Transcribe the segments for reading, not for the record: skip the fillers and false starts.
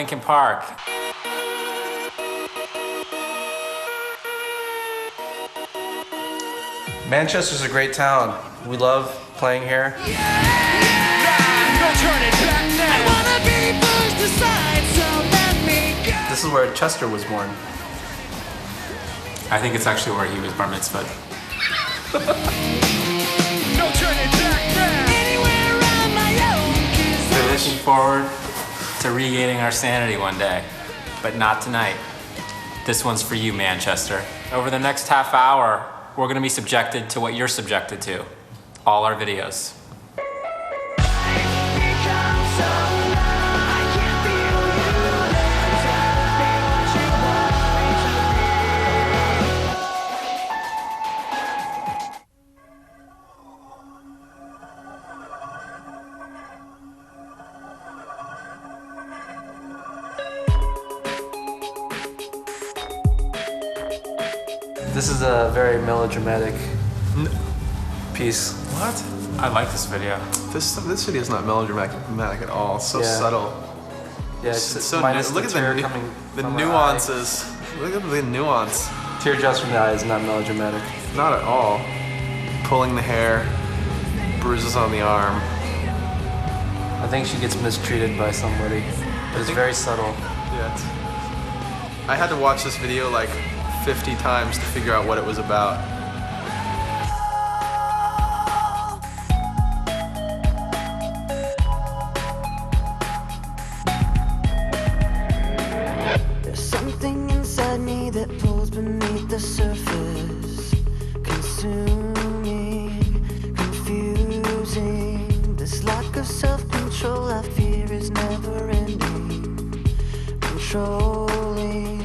Linkin Park. Manchester's a great town. We love playing here. This is where Chester was born. I think it's actually where he was bar mitzvahed. We're looking forward to regaining our sanity one day, but not tonight. This one's for you, Manchester. Over the next half hour, we're gonna be subjected to what you're subjected to. All our videos. This is a very melodramatic piece. What? I like this video. This video is not melodramatic at all. It's so subtle. Yeah, it's so look at the nuances. Look at the nuance. Teardrops from the eye is not melodramatic. Not at all. Pulling the hair, bruises on the arm. I think she gets mistreated by somebody, but it's very subtle. Yeah. I had to watch this video like 50 times to figure out what it was about. There's something inside me that pulls beneath the surface, consuming, confusing. This lack of self-control I fear is never ending, controlling.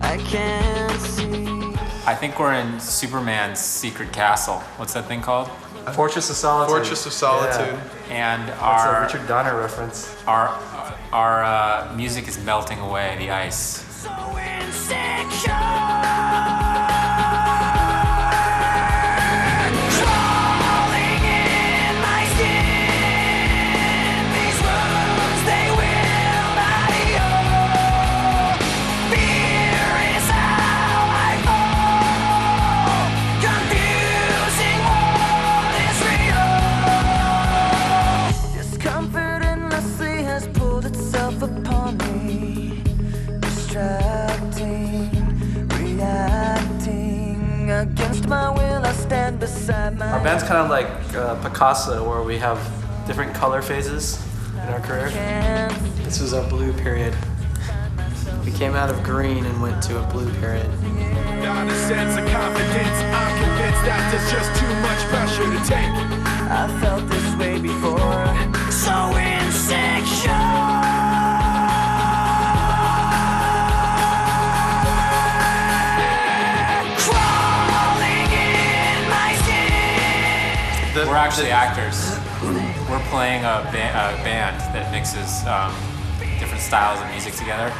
I can't see. I think we're in Superman's secret castle. What's that thing called? Fortress of Solitude. Fortress of Solitude. Yeah. And That's a Richard Donner reference. Our music is melting away the ice. So insecure. Against my will, I stand beside my. Our band's kind of like Picasso, where we have different color phases in our career. This was our blue period. We came out of green and went to a blue period. Not a sense of confidence. I'm convinced that there's just too much pressure to take. I felt this way before. So insecure. We're actually actors. We're playing a band that mixes different styles of music together,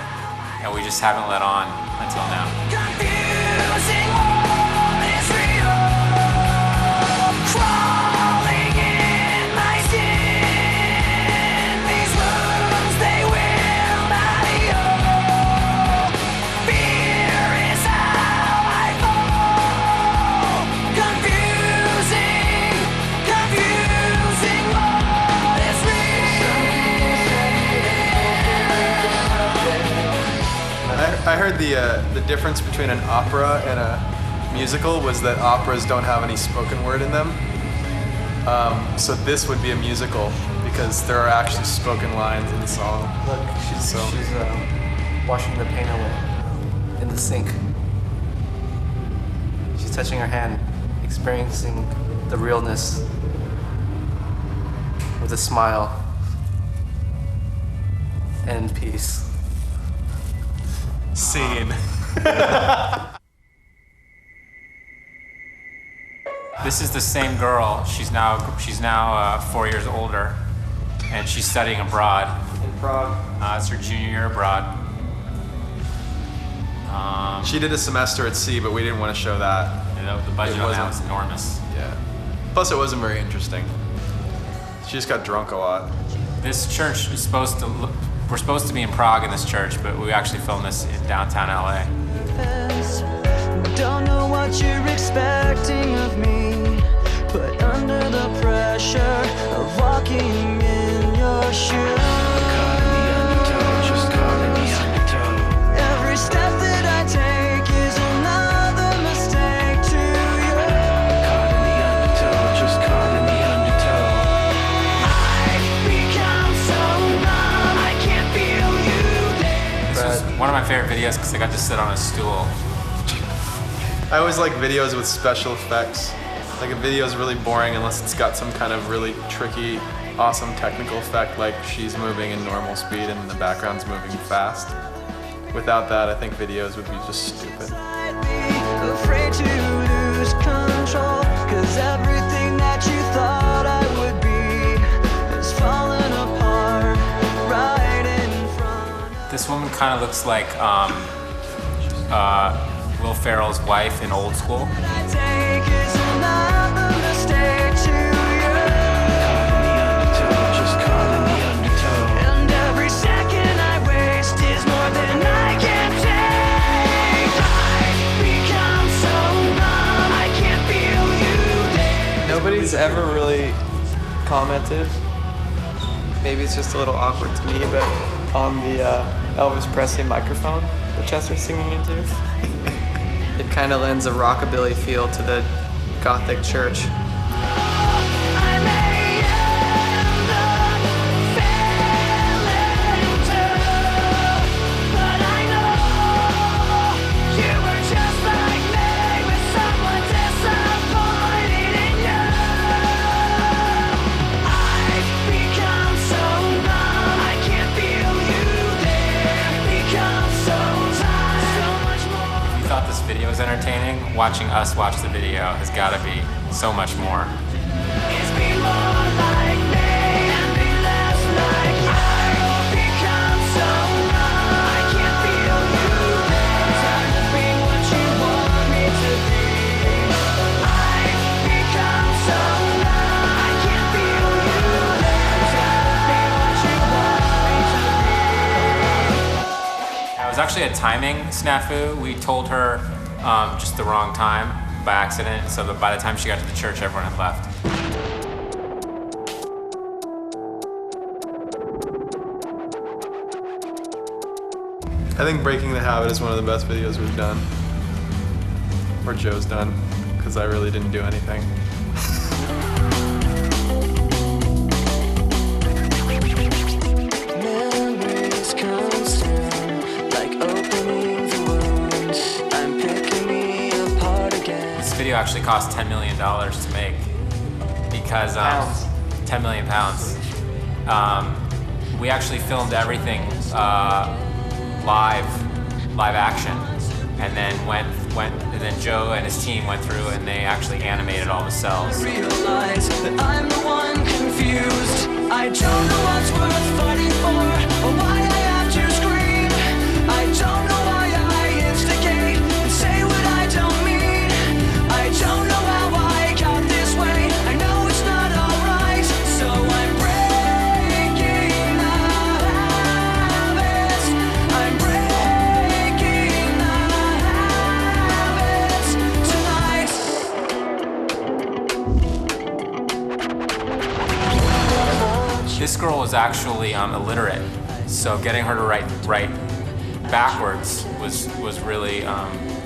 and we just haven't let on until now. Confusing what is real. Crawling in my skin. These wounds, they will not heal. Fear is how I fall. Confusing what is real. I heard the difference between an opera and a musical was that operas don't have any spoken word in them. So this would be a musical because there are actually spoken lines in the song. Look, she's washing the paint away in the sink. She's touching her hand, experiencing the realness with a smile and peace. Scene. This is the same girl. She's now 4 years older, and she's studying abroad. In Prague. It's her junior year abroad. She did a semester at sea, but we didn't want to show that. You know, the budget on that was enormous. Yeah. Plus, it wasn't very interesting. She just got drunk a lot. This church is supposed to We're supposed to be in Prague in this church, but we actually filmed this in downtown LA. Don't know what you're expecting of me, but under the pressure of walking in your shoes, every step that I take is another mistake to you. Caught in the undertow, just caught in the undertow. I've become so numb, I can't feel you there. This was one of my favorite videos because I got to sit on a stool. I always like videos with special effects. Like a video is really boring unless it's got some kind of really tricky, awesome technical effect, like she's moving in normal speed and the background's moving fast. Without that, I think videos would be just stupid. Afraid to lose control, 'cause everything that you thought I would be is falling apart right in front. This woman kind of looks like Will Ferrell's wife in Old School. I take is another mistake to you. Caught in the undertow, just caught in the undertow. And every second I waste is more than I can take. I've become so numb, I can't feel you there. Nobody's ever really commented. Maybe it's just a little awkward to me, but on the Elvis Presley microphone that Chester's singing into, it kind of lends a rockabilly feel to the Gothic church. I may end up failing too, but I know you were just like me, with someone disappointed in you. I've become so numb, I can't feel you there. Become so tired, so much more. If you thought this video was entertaining, watching us watch the video has got to be so much more. It's be more like me and be less like you. Become so numb, I can't feel you there. Time to be what you want me to be. I've become so numb, I can't feel you there. Time to be what you want me to be. It was actually a timing snafu. We told her just the wrong time by accident, so that by the time she got to the church, everyone had left. I think Breaking the Habit is one of the best videos we've done. Or Joe's done, because I really didn't do anything. Memories consume, like opening the wounds. I'm picking me apart again. This video actually cost $10 million to make because Pounds. 10 million pounds. We actually filmed everything live action, and then and then Joe and his team went through and they actually animated all the cells. Realize that I'm the one confused. I don't know what's worth fighting for, or why I have to scream. I don't know why I instigate and say what I don't mean. I don't know how I got this way. I know it's not alright, so I'm breaking the habits. I'm breaking the habits tonight. This girl was actually illiterate, so getting her to write backwards was really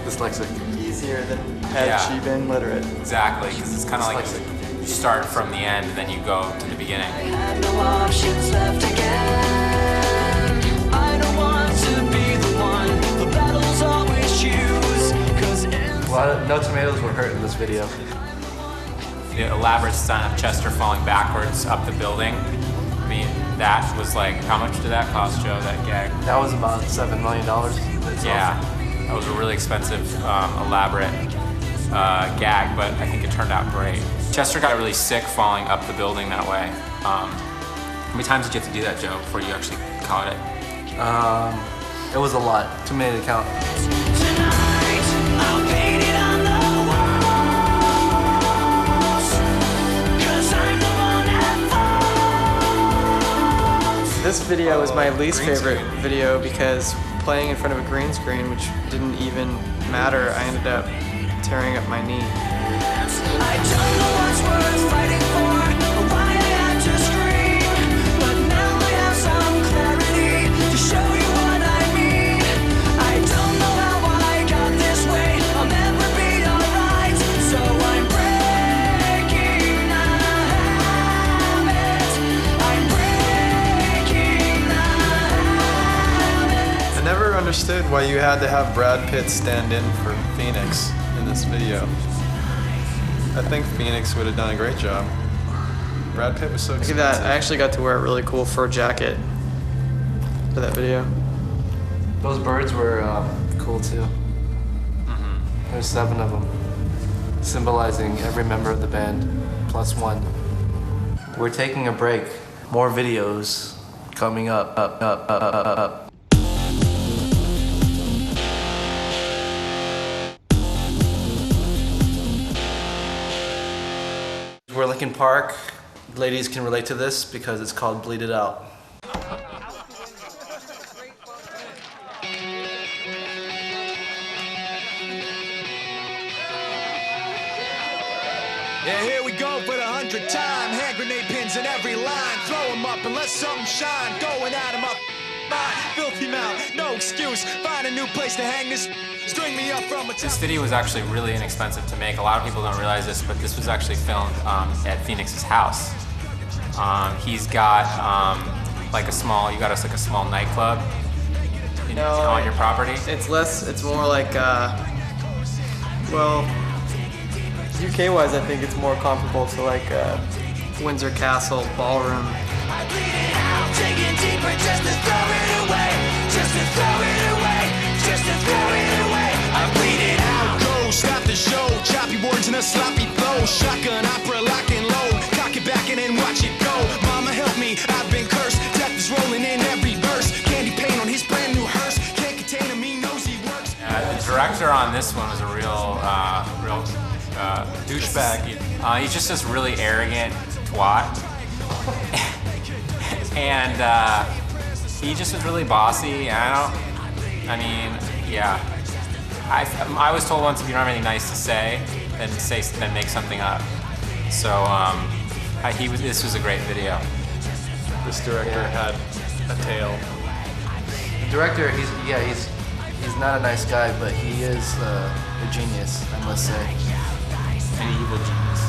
Dyslexic. Easier than had Yeah. she been literate. exactly, because it's kind of like Dyslexic. you start from the end and then you go to the beginning. Have no options left again. I don't want to be the one the battles always choose. 'Cause No tomatoes were hurt in this video. The elaborate stunt of Chester falling backwards up the building. I mean, that was like, how much did that cost, Joe, that gag? That was about $7 million. Yeah, that was a really expensive, elaborate gag, but I think it turned out great. Chester got really sick falling up the building that way. How many times did you have to do that, Joe, before you actually caught it? It was a lot. Too many to count. tonight I'll paint it on the walls. 'Cause I'm the one at fault. This video was my least green favorite screen. video because playing in front of a green screen, which didn't even matter, I ended up tearing up my knee. I don't know what's worth fighting for, or why I had to scream, but now I have some clarity to show you what I mean. I don't know how I got this way, I'll never be alright, so I'm breaking the habit. I'm breaking the habit. I never understood why you had to have Brad Pitt stand in for Phoenix in this video. I think Phoenix would have done a great job. Brad Pitt was so Look at expensive. that, I actually got to wear a really cool fur jacket for that video. Those birds were cool too. There's 7 of them, symbolizing every member of the band, plus 1. We're taking a break. More videos coming up. We're Linkin Park. Ladies can relate to this because it's called Bleed It Out. Yeah, here we go for the 100th time. Hand grenade pins in every line. Throw them up and let something shine. Going at 'em up. Filthy mouth, no excuse. Find a new place to hang this. String me up from a This video was actually really inexpensive to make. A lot of people don't realize this, but this was actually filmed at Phoenix's house. He's got like a small, you got us like a small nightclub on your property. It's less, it's more like, well, UK-wise, I think it's more comparable to like Windsor Castle Ballroom. I bleed it out, digging deeper just to throw it away, just to throw it away, just to throw it away. I bleed it out. Go, stop the show. Choppy words in a sloppy flow. Shotgun opera, lock and load. Cock it back and then watch it go. Mama help me, I've been cursed. Death is rolling in every verse. Candy paint on his brand new hearse. Can't contain him, he knows he works. The director on this one was a real douchebag. He's just this really arrogant twat. And he just was really bossy. I was told once if you don't have anything nice to say, then make something up. So this was a great video. This director had a tail. The director, he's not a nice guy, but he is a genius, I must say. An evil genius.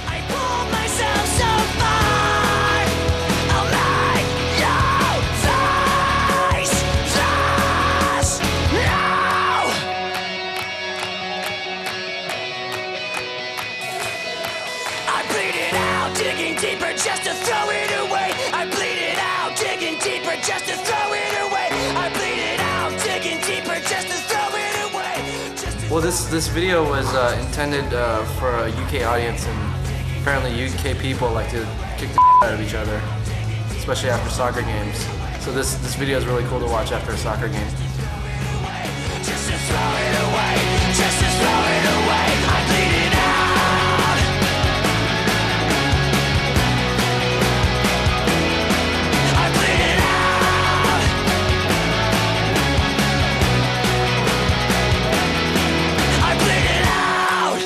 I pulled myself so far. I'll make you taste this now. I bleed it out, digging deeper just to throw it away. I bleed it out, digging deeper just to throw it away. I bleed it out, digging deeper just to throw it away. Well, this video was intended for a UK audience, and apparently UK people like to kick the out of each other, especially after soccer games. So this video is really cool to watch after a soccer game. Just to throw it away, just to throw it away. I bleed it out. I bleed it out. I bleed it out.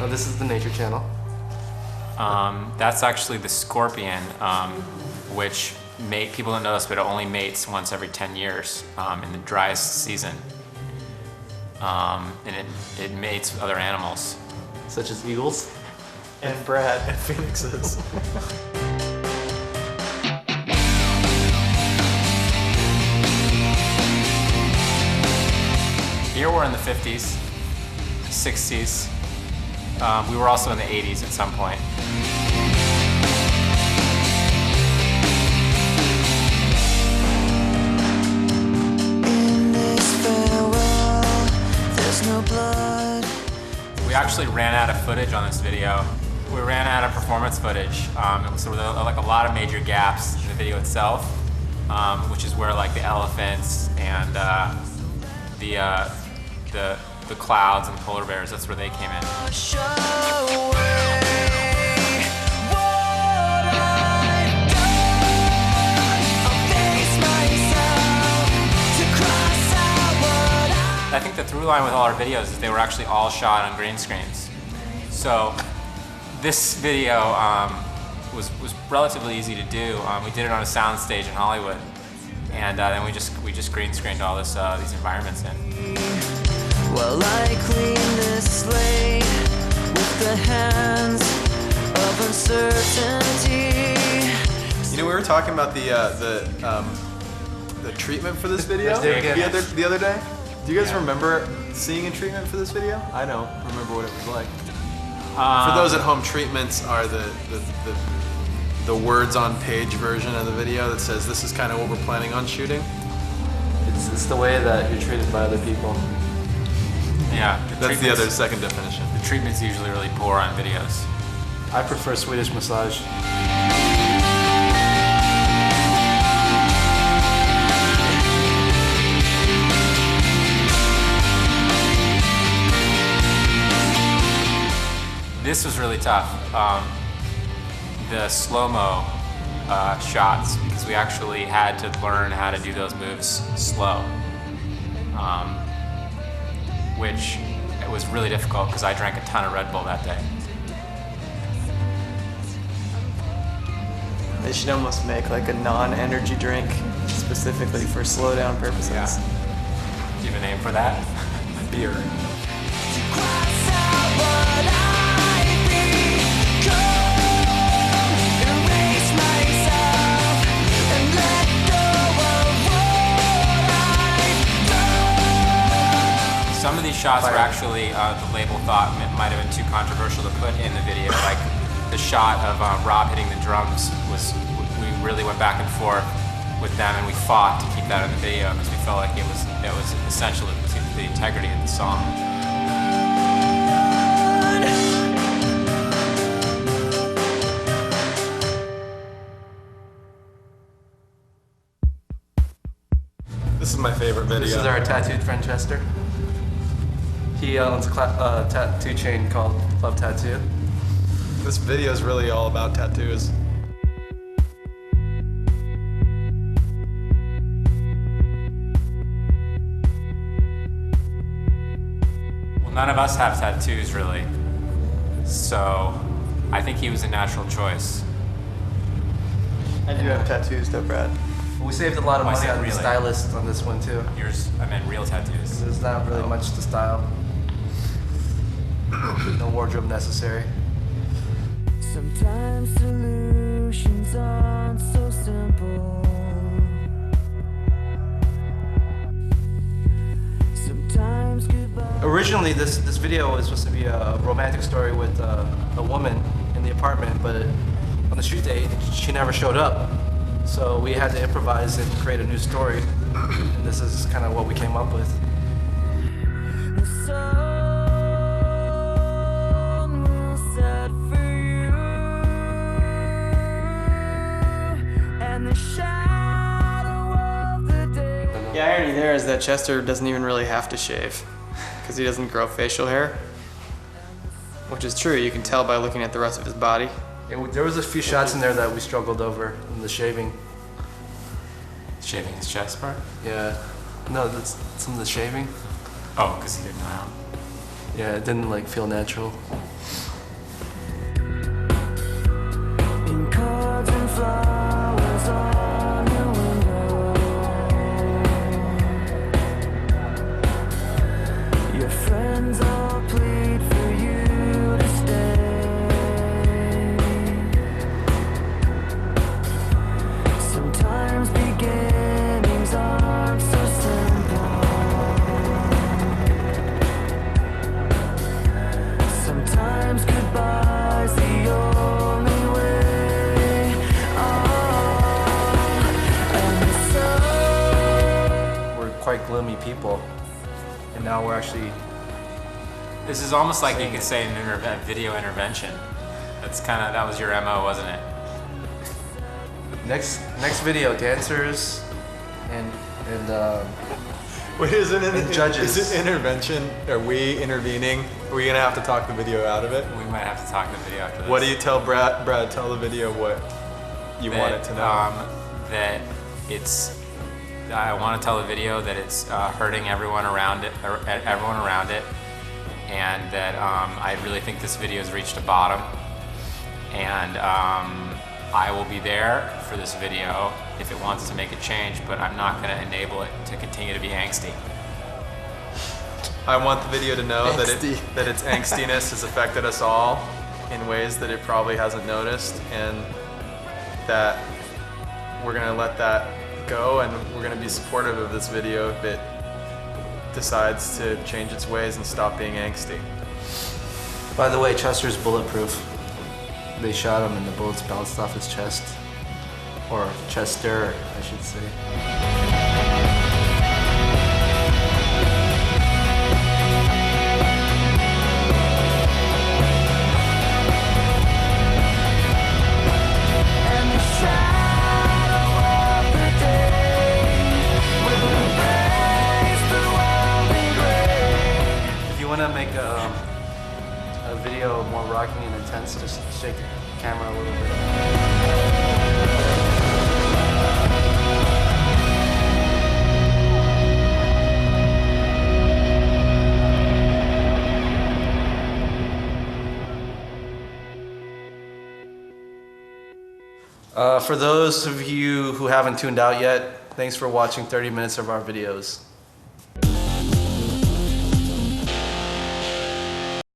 Oh, this is the Nature Channel. That's actually the scorpion, which people don't know this, but it only mates once every 10 years in the driest season. And it mates with other animals. Such as eagles. And Brad. And Phoenixes. Here we're in the 50s, 60s. We were also in the 80s at some point. In this farewell, there's no blood. We actually ran out of footage on this video. We ran out of performance footage. So there were like a lot of major gaps in the video itself, which is where like the elephants and the clouds and the polar bears. That's where they came in. I think the through line with all our videos is they were actually all shot on green screens. So this video was relatively easy to do. We did it on a sound stage in Hollywood, and then we just green screened all these environments in. Well, I clean this slate with the hands of uncertainty. You know, we were talking about the treatment for this video the other day. Do you guys remember seeing a treatment for this video? I don't remember what it was like. For those at home, treatments are the words on page version of the video that says this is kind of what we're planning on shooting. It's the way that you're treated by other people. Yeah, That's the other second definition. The treatment's usually really poor on videos. I prefer Swedish massage. This was really tough. The slow-mo shots, because we actually had to learn how to do those moves slow, which it was really difficult because I drank a ton of Red Bull that day. They should almost make like a non-energy drink specifically for slowdown purposes. Yeah. Do you have a name for that? Beer. Some of these shots were actually, the label thought might have been too controversial to put in the video. Like the shot of Rob hitting the drums we really went back and forth with them, and we fought to keep that in the video because we felt like it was essential to the integrity of the song. This is my favorite video. This is our tattooed friend Chester. He owns a tattoo chain called Club Tattoo. This video is really all about tattoos. Well, none of us have tattoos really, so I think he was a natural choice. I do have tattoos though, Brad. We saved a lot of Oh, I money said on the really. stylist on this one too. Yours, I meant real tattoos. There's not really much to style. No wardrobe necessary. Sometimes solutions aren't so simple. Sometimes goodbye. Originally, this video was supposed to be a romantic story with a woman in the apartment, but on the shoot date, she never showed up. So we had to improvise and create a new story. And this is kind of what we came up with. The sun will set for you, and the shadow of the day. The irony there is that Chester doesn't even really have to shave because he doesn't grow facial hair, which is true. You can tell by looking at the rest of his body. There was a few shots in there that we struggled over in the shaving. Shaving his chest part? Yeah. No, that's some of the shaving. Oh, because he didn't know how. Yeah, it didn't like feel natural. In cards and flowers on your window, your friends all plead for you to stay. Sometimes beginnings aren't so simple. Sometimes goodbye's the only way. We're quite gloomy people, and now we're actually. This is almost like you could say an video intervention. That was your MO, wasn't it? Next video, dancers and Wait, And judges. Is it intervention? Are we intervening? Are we gonna have to talk the video out of it? We might have to talk the video after this. What do you tell Brad? Brad, tell the video what you want it to know. That it's. I want to tell the video that it's hurting everyone around it, and that I really think this video has reached a bottom, and I will be there for this video if it wants to make a change, but I'm not going to enable it to continue to be angsty. I want the video to know that its angstiness has affected us all in ways that it probably hasn't noticed, and that we're gonna let that go, and we're gonna be supportive of this video if it decides to change its ways and stop being angsty. By the way, Chester's bulletproof. They shot him and the bullets bounced off his chest. Or Chester, I should say. If you want to make a video more rocking and intense, just shake the camera a little bit. For those of you who haven't tuned out yet, thanks for watching 30 minutes of our videos.